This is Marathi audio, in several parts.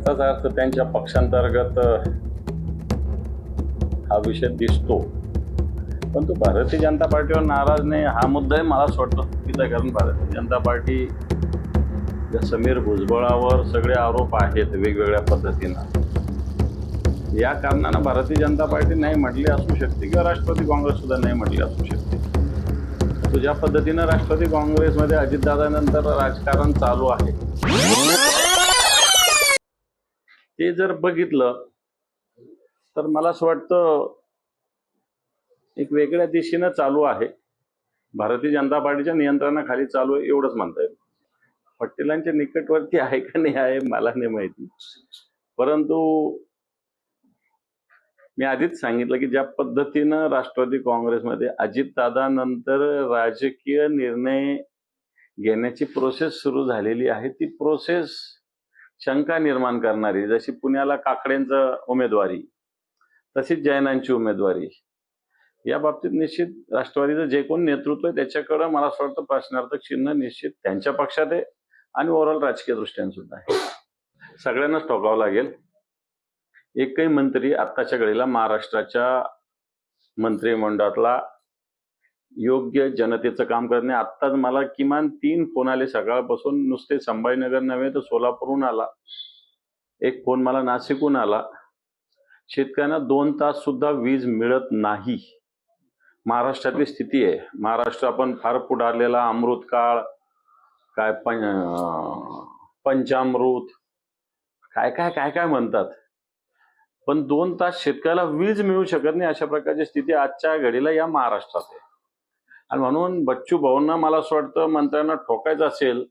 याचाच अर्थ त्यांच्या पक्षांतर्गत हा विषय दिसतो, पण तो भारतीय जनता पार्टीवर नाराज नाही हा मुद्दाही मला असं वाटतं चुकीचा आहे. कारण भारतीय जनता पार्टी या समीर भुजबळावर सगळे आरोप आहेत वेगवेगळ्या पद्धतीनं, या कारणानं भारतीय जनता पार्टी नाही म्हटली असू शकते किंवा राष्ट्रवादी काँग्रेस सुद्धा नाही म्हटली असू शकते. तो ज्या पद्धतीनं राष्ट्रवादी काँग्रेसमध्ये अजितदादानंतर राजकारण चालू आहे ते जर बघितलं तर मला असं वाटतं एक वेगळ्या दिशेनं चालू आहे. भारतीय जनता पार्टीच्या नियंत्रणाखाली चालू आहे एवढंच म्हणता येईल. पटेलांच्या निकटवर्ती आहे का नाही आहे मला नाही माहिती, परंतु मी आधीच सांगितलं की ज्या पद्धतीनं राष्ट्रवादी काँग्रेसमध्ये अजितदादानंतर राजकीय निर्णय घेण्याची प्रोसेस सुरू झालेली आहे, ती प्रोसेस शंका निर्माण करणारी, जशी पुण्याला काकडेंचं उमेदवारी तशीच जैनांची उमेदवारी, या बाबतीत निश्चित राष्ट्रवादीचं जे कोण नेतृत्व आहे त्याच्याकडं मला असं वाटतं प्रश्नार्थक चिन्ह निश्चित त्यांच्या पक्षात आहे आणि ओव्हरऑल राजकीय दृष्ट्याने सुद्धा आहे. सगळ्यांनाच ठोकावं लागेल, एकही मंत्री आत्ताच्या घडीला महाराष्ट्राच्या मंत्रिमंडळातला योग्य जनतेचं काम करणे. आत्ताच मला किमान 3 फोन आले सकाळपासून, नुसते संभाजीनगर नव्हे तर सोलापूरहून आला, एक फोन मला नाशिकहून आला. शेतकऱ्यांना 2 तास सुद्धा वीज मिळत नाही. महाराष्ट्रातली स्थिती आहे. महाराष्ट्र आपण फार पुढारलेला अमृत काळ, काय पंचामृत, काय काय काय काय म्हणतात, पण 2 तास शेतकऱ्याला वीज मिळू शकत नाही अशा प्रकारची स्थिती आजच्या घडीला या महाराष्ट्रात आहे. आणि म्हणून बच्चू भाऊंना मला असं वाटतं मंत्र्यांना ठोकायचं असेल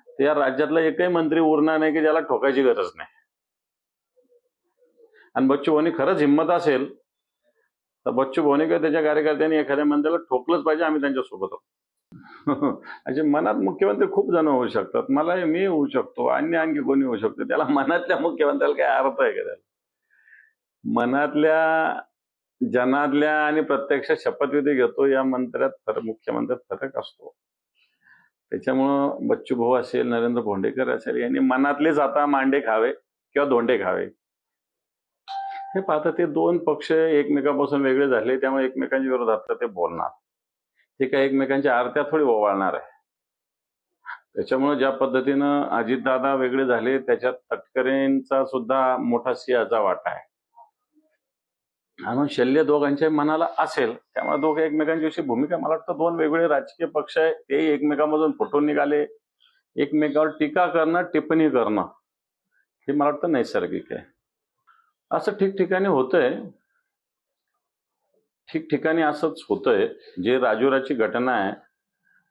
तर या राज्यातला एकही मंत्री उरणार नाही की ज्याला ठोकायची गरज नाही. आणि बच्चू भाऊनी खरंच हिंमत असेल तर बच्चू भाऊनी किंवा त्याच्या कार्यकर्त्यांनी एखाद्या मंत्र्याला ठोकलंच पाहिजे, आम्ही त्यांच्यासोबत आहोत. असे मनात मुख्यमंत्री खूप जण होऊ शकतात, मला मी होऊ शकतो, आणखी कोणी होऊ शकतो, त्याला मनातल्या मुख्यमंत्र्याला काय अर्थ आहे का? त्याला मनातल्या जनातल्या आणि प्रत्यक्ष शपथविधी घेतो या मंत्र्यात मुख्यमंत्र्यात फरक असतो. त्याच्यामुळं बच्चू भाऊ असेल, नरेंद्र भोंडेकर असेल, यांनी मनातलेच आता मांडे खावे किंवा धोंडे खावे. हे पाहता ते 2 पक्ष एकमेकांपासून वेगळे झाले, त्यामुळे एकमेकांच्या विरोधात ते बोलणार, ते काही एकमेकांच्या आरत्या थोडी ओवाळणार आहे. त्याच्यामुळे ज्या पद्धतीनं अजितदादा वेगळे झाले त्याच्यात तटकरेंचा सुद्धा मोठा सिंहाचा वाटा आहे. म्हणून शल्य दोघांच्या मनाला असेल, त्यामुळे दोघे एकमेकांची अशी भूमिका, मला वाटतं 2 वेगवेगळे राजकीय पक्ष आहे, ते एकमेकांमधून फुटून निघाले. एकमेकावर टीका करणं, टिप्पणी करणं हे मला वाटतं नैसर्गिक आहे. असं ठिकठिकाणी होतंय, ठिकठिकाणी असंच होतंय. जे राजुराची घटना आहे,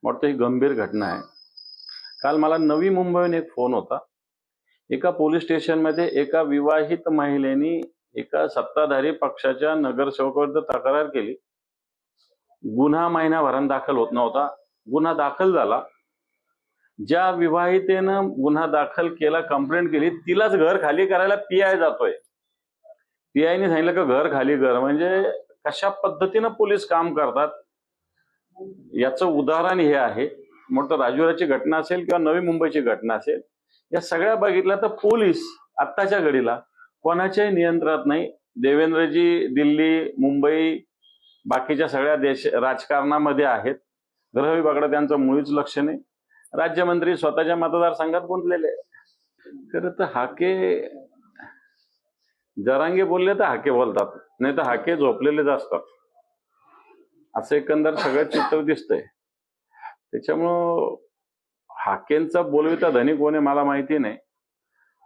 वाटतं ही गंभीर घटना आहे. काल मला नवी मुंबईहून एक फोन होता. एका पोलीस स्टेशनमध्ये एका विवाहित महिलेने एका सत्ताधारी पक्षाच्या नगरसेवकाविरुद्ध तक्रार केली. गुन्हा महिनाभरात दाखल होत नव्हता, गुन्हा दाखल झाला. ज्या विवाहितेनं गुन्हा दाखल केला, कंप्लेंट केली, तिलाच घर खाली करायला पीआय जातोय. पीआयने सांगितलं का घर खाली कर. म्हणजे कशा पद्धतीनं पोलीस काम करतात याचं उदाहरण हे आहे. मोठं राजुराची घटना असेल किंवा नवी मुंबईची घटना असेल, या सगळ्या बघितल्या तर पोलीस आत्ताच्या घडीला कोणाच्याही नियंत्रणात नाही. देवेंद्रजी दिल्ली, मुंबई, बाकीच्या सगळ्या राजकारणामध्ये आहेत. गृह विभागाकडे त्यांचं मुळीच लक्ष नाही. राज्यमंत्री स्वतःच्या मतदारसंघात गुंतलेले. खरं तर हाके जरांगे बोलले तर हाके बोलतात, नाही तर हाके झोपलेलेच असतात, असं एकंदर सगळं चित्र दिसतंय. त्याच्यामुळं हाकेंचा बोलविता धनी कोण आहे मला माहिती नाही.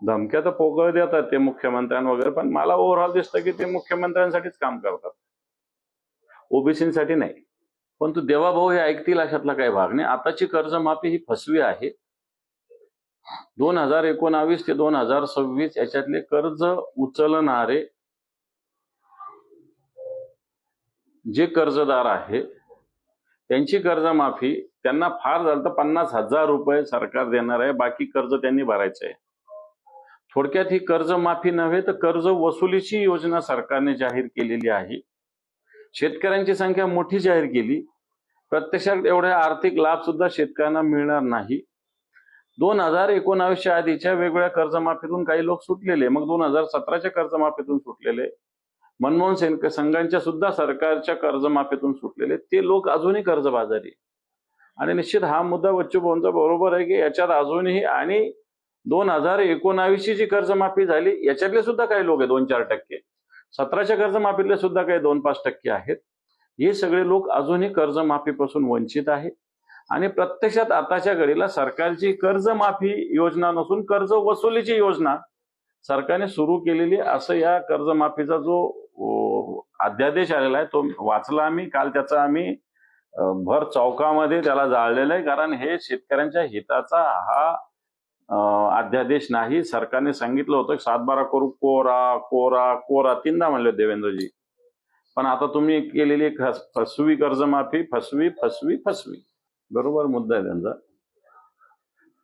धमक्या तर पोकळ देतात ते मुख्यमंत्र्यांना वगैरे, पण मला ओव्हरऑल दिसतं की ते मुख्यमंत्र्यांसाठीच काम करतात, ओबीसीसाठी नाही. पण तू देवाभाऊ हे ऐकतील अशातला काही भाग नाही. आताची कर्जमाफी ही फसवी आहे. 2019 ते 2026 याच्यातले कर्ज उचलणारे जे कर्जदार आहे त्यांची कर्जमाफी, त्यांना फार झालं तर 50,000 रुपये सरकार देणार आहे, बाकी कर्ज त्यांनी भरायचं आहे. थोडक्यात ही कर्जमाफी नव्हे तर कर्ज वसुलीची योजना सरकारने जाहीर केलेली आहे. शेतकऱ्यांची संख्या मोठी जाहीर केली, प्रत्यक्षात एवढे आर्थिक लाभ सुद्धा शेतकऱ्यांना मिळणार नाही. 2019च्या आधीच्या वेगवेगळ्या कर्जमाफीतून काही लोक सुटलेले, मग 2017च्या कर्जमाफीतून सुटलेले, मनमोहन सिंग संघांच्या सुद्धा सरकारच्या कर्जमाफीतून सुटलेले ते लोक अजूनही कर्जबाजारी. आणि निश्चित हा मुद्दा बच्चू भाऊंचा बरोबर आहे की याच्यात अजूनही, आणि 2019ची जी कर्जमाफी झाली याच्यातले सुद्धा काही लोक आहे 2-4%, 17च्या कर्जमाफीतले सुद्धा काही 2-5% आहेत. हे सगळे लोक अजूनही कर्जमाफीपासून वंचित आहेत. आणि प्रत्यक्षात आताच्या घडीला सरकारची कर्जमाफी योजना नसून कर्ज वसुलीची योजना सरकारने सुरू केलेली, असं या कर्जमाफीचा जो अध्यादेश आलेला आहे तो वाचला आम्ही काल. त्याचा आम्ही भर चौकामध्ये त्याला जाळलेलं आहे, कारण हे शेतकऱ्यांच्या हिताचा हा अध्यादेश नाही. सरकारने सांगितलं होतं 7-12 करू, कोरा कोरा कोरा 3दा म्हणले देवेंद्रजी, पण आता तुम्ही केलेली फसवी कर्जमाफी, फसवी फसवी फसवी. बरोबर मुद्दा आहे त्यांचा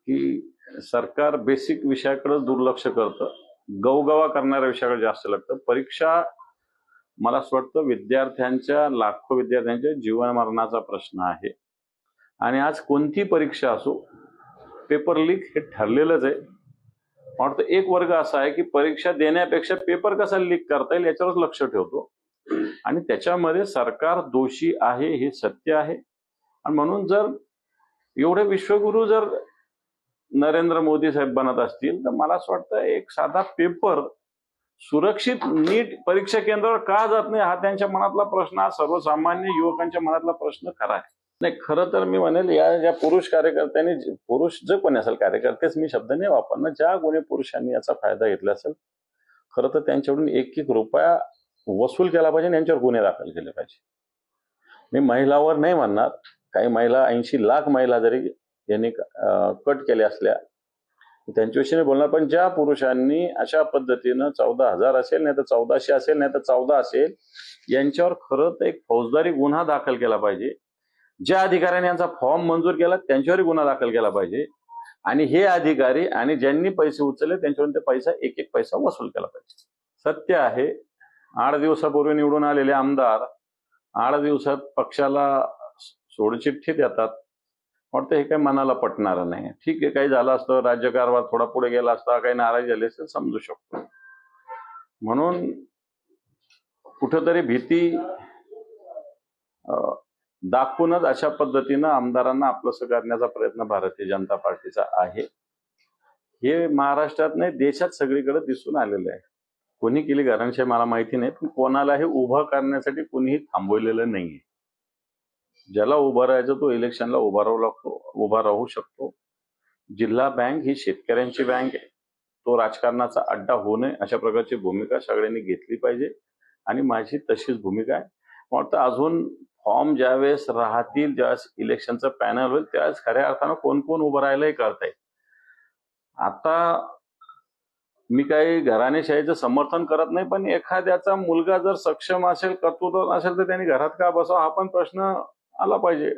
की सरकार बेसिक विषयाकडे दुर्लक्ष करतं, गवगवा करणाऱ्या विषयाकडे जास्त लागतं. परीक्षा मला असं वाटतं विद्यार्थ्यांच्या, लाखो विद्यार्थ्यांच्या जीवन मरणाचा प्रश्न आहे. आणि आज कोणती परीक्षा असो, पेपर लीक हे ठरलेलंच आहे. मला वाटतं एक वर्ग असा आहे की परीक्षा देण्यापेक्षा पेपर कसा लीक करता येईल याच्यावरच लक्ष ठेवतो, आणि त्याच्यामध्ये सरकार दोषी आहे हे सत्य आहे. आणि म्हणून जर एवढे विश्वगुरु जर नरेंद्र मोदी साहेब बनत असतील तर मला असं वाटतं एक साधा पेपर सुरक्षित नीट परीक्षा केंद्रावर का जात नाही हा त्यांच्या मनातला प्रश्न, हा सर्वसामान्य युवकांच्या मनातला प्रश्न खरा आहे. नाही, खरं तर मी म्हणेल या पुरुष कार्यकर्त्यांनी, पुरुष जे कोणी असेल, कार्यकर्तेच मी शब्द नाही वापरणार, ज्या कोणी पुरुषांनी याचा फायदा घेतला असेल खरं तर त्यांच्याकडून 1-1 रुपया वसूल केला पाहिजे आणि यांच्यावर गुन्हे दाखल केले पाहिजे. मी महिलावर नाही म्हणणार, काही महिला, 80 लाख महिला जरी यांनी कट केल्या असल्या त्यांच्याविषयी नाही बोलणार, पण ज्या पुरुषांनी अशा पद्धतीनं 14,000 असेल, नाही तर 1400 असेल, नाही तर 14 असेल, यांच्यावर खरं तर एक फौजदारी गुन्हा दाखल केला पाहिजे. ज्या अधिकाऱ्यांनी यांचा फॉर्म मंजूर केला त्यांच्यावरही गुन्हा दाखल केला पाहिजे, आणि हे अधिकारी आणि ज्यांनी पैसे उचलले त्यांच्यावरून ते पैसा, 1-1 पैसा वसूल केला पाहिजे. सत्य आहे 8 दिवसापूर्वी निवडून आलेले आमदार 8 दिवसात पक्षाला सोडचिठ्ठी देतात. वाटतं हे काही मनाला पटणारं नाही. ठीक आहे, काही झालं असतं, राज्यकारभार थोडा पुढे गेला असता, काही नाराज झाले असेल, समजू शकतो. म्हणून कुठंतरी भीती दाखवूनच अशा पद्धतीनं आमदारांना आपलंसं करण्याचा प्रयत्न भारतीय जनता पार्टीचा आहे. हे महाराष्ट्रात नाही, देशात सगळीकडे दिसून आलेलं आहे. कोणी केली घरांशाही मला माहिती नाही, पण कोणालाही उभं करण्यासाठी कोणीही थांबवलेलं नाहीये. ज्याला उभं राहायचं तो इलेक्शनला उभा राहू शकतो. जिल्हा बँक ही शेतकऱ्यांची बँक आहे, तो राजकारणाचा अड्डा होऊ नये अशा प्रकारची भूमिका सगळ्यांनी घेतली पाहिजे, आणि माझी तशीच भूमिका आहे. वाटतं अजून फॉर्म ज्यावेळेस राहतील, ज्यावेळेस इलेक्शनचं पॅनल होईल, त्यावेळेस खऱ्या अर्थानं कोण कोण उभं राहिलं हे कळता येईल. आता मी काही घराणेशाहीचं समर्थन करत नाही, पण एखाद्याचा मुलगा जर सक्षम असेल, कर्तृत्व नसेल, तर त्यांनी घरात का बसावं हा पण प्रश्न आला पाहिजे.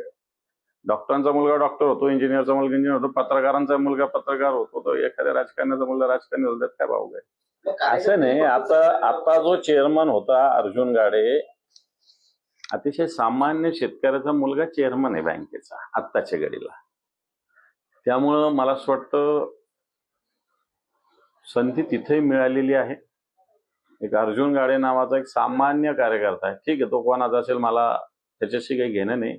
डॉक्टरांचा मुलगा डॉक्टर होतो, इंजिनियरचा मुलगा इंजिनियर होतो, पत्रकारांचा मुलगा पत्रकार होतो, तर एखाद्या राजकारण्याचा मुलगा राजकारणी होतो, काय भाऊ काय? असं नाही. आता जो चेअरमन होता अर्जुन गाडे, अतिशय सामान्य शेतकऱ्याचा मुलगा चेअरमन आहे बँकेचा आत्ताच्या घडीला. त्यामुळं मला असं वाटतं संधी तिथेही मिळालेली आहे. एक अर्जुन गाडे नावाचा एक सामान्य कार्यकर्ता आहे, ठीक आहे, तो कोणाचा असेल मला त्याच्याशी काही घेणं नाही,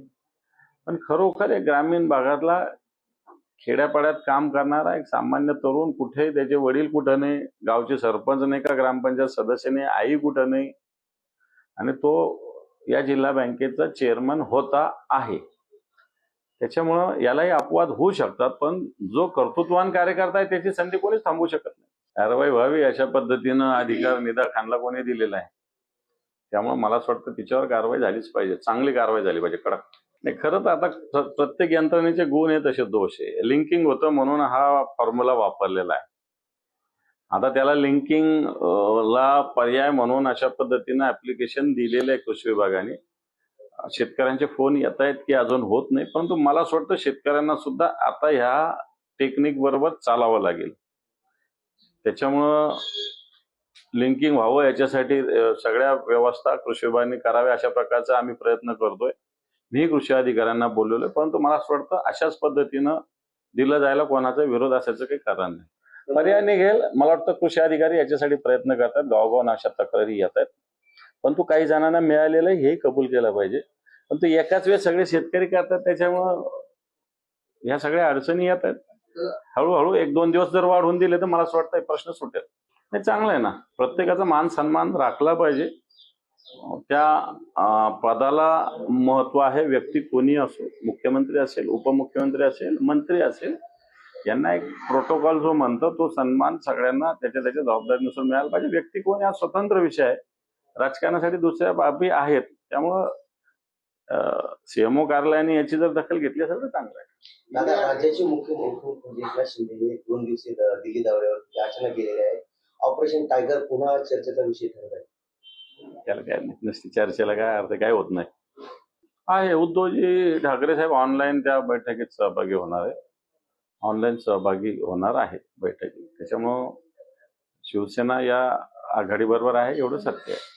पण खरोखर एक ग्रामीण भागातला खेड्यापाड्यात काम करणारा एक सामान्य तरुण, कुठेही त्याचे वडील कुठं नाही, गावचे सरपंच नाही का ग्रामपंचायत सदस्य नाही, आई कुठं नाही, आणि तो या जिल्हा बँकेचा चेअरमन होता आहे. त्याच्यामुळं यालाही अपवाद होऊ शकतात, पण जो कर्तृत्ववान कार्यकर्ता आहे त्याची संधी कोणीच थांबवू शकत नाही. कारवाई व्हावी अशा पद्धतीनं अधिकार निदा खानला कोणी दिलेला आहे. त्यामुळे मला असं वाटतं तिच्यावर कारवाई झालीच पाहिजे, चांगली कारवाई झाली पाहिजे, कडक. नाही, खरं तर आता प्रत्येक यंत्रणेचे गुण आहे तसे दोष आहे. लिंकिंग होतं म्हणून हा फॉर्म्युला वापरलेला आहे. आता त्याला लिंकिंग ला पर्याय म्हणून अशा पद्धतीनं ऍप्लिकेशन दिलेलं आहे कृषी विभागाने. शेतकऱ्यांचे फोन येत आहेत की अजून होत नाही, परंतु मला असं वाटतं शेतकऱ्यांना सुद्धा आता ह्या टेक्निक बरोबर चालावं लागेल. त्याच्यामुळं लिंकिंग व्हावं याच्यासाठी सगळ्या व्यवस्था कृषी विभागाने कराव्या अशा प्रकारचा आम्ही प्रयत्न करतोय. मी कृषी अधिकाऱ्यांना बोलवलोय, परंतु मला असं वाटतं अशाच पद्धतीनं दिलं जायला कोणाचा विरोध असायचं काही कारण नाही. पर्याय निघेल. मला वाटतं कृषी अधिकारी याच्यासाठी प्रयत्न करतात, गावोगाव अशा तक्रारी येत आहेत. परंतु काही जणांना मिळालेलं हेही कबूल केलं पाहिजे. पण ते एकाच वेळेस सगळे शेतकरी करतात, त्याच्यामुळं ह्या सगळ्या अडचणी येत आहेत. हळूहळू 1-2 दिवस जर वाढवून दिले तर मला असं वाटतं प्रश्न सुटेल. नाही, चांगलं आहे ना, प्रत्येकाचा मान सन्मान राखला पाहिजे. त्या पदाला महत्व आहे. व्यक्ती कोणी असो, मुख्यमंत्री असेल, उपमुख्यमंत्री असेल, मंत्री असेल, यांना एक प्रोटोकॉल जो म्हणतो तो सन्मान सगळ्यांना त्याच्या त्याच्या जबाबदारीनुसार मिळाला पाहिजे. व्यक्ती कोणी हा स्वतंत्र विषय आहे. राजकारणासाठी दुसऱ्या बाबी आहेत. त्यामुळं सीएमओ कार्यालयाने याची जर दखल घेतली असेल तर चांगलं आहे. दादा, राज्याचे मुख्यमंत्री एकनाथ शिंदे हे 2 दिवसीय दिल्ली दौऱ्यावर अचानक गेलेले आहे. ऑपरेशन टायगर पुन्हा चर्चेचा विषय ठरत आहे. त्याला काय नसती चर्चेला काय अर्थ, काय होत नाही. आहे उद्धवजी ठाकरे साहेब ऑनलाईन त्या बैठकीत सहभागी होणार आहे. ऑनलाईन सहभागी होणार आहे बैठकीत. त्याच्यामुळं शिवसेना या आघाडीबरोबर आहे एवढं सत्य आहे.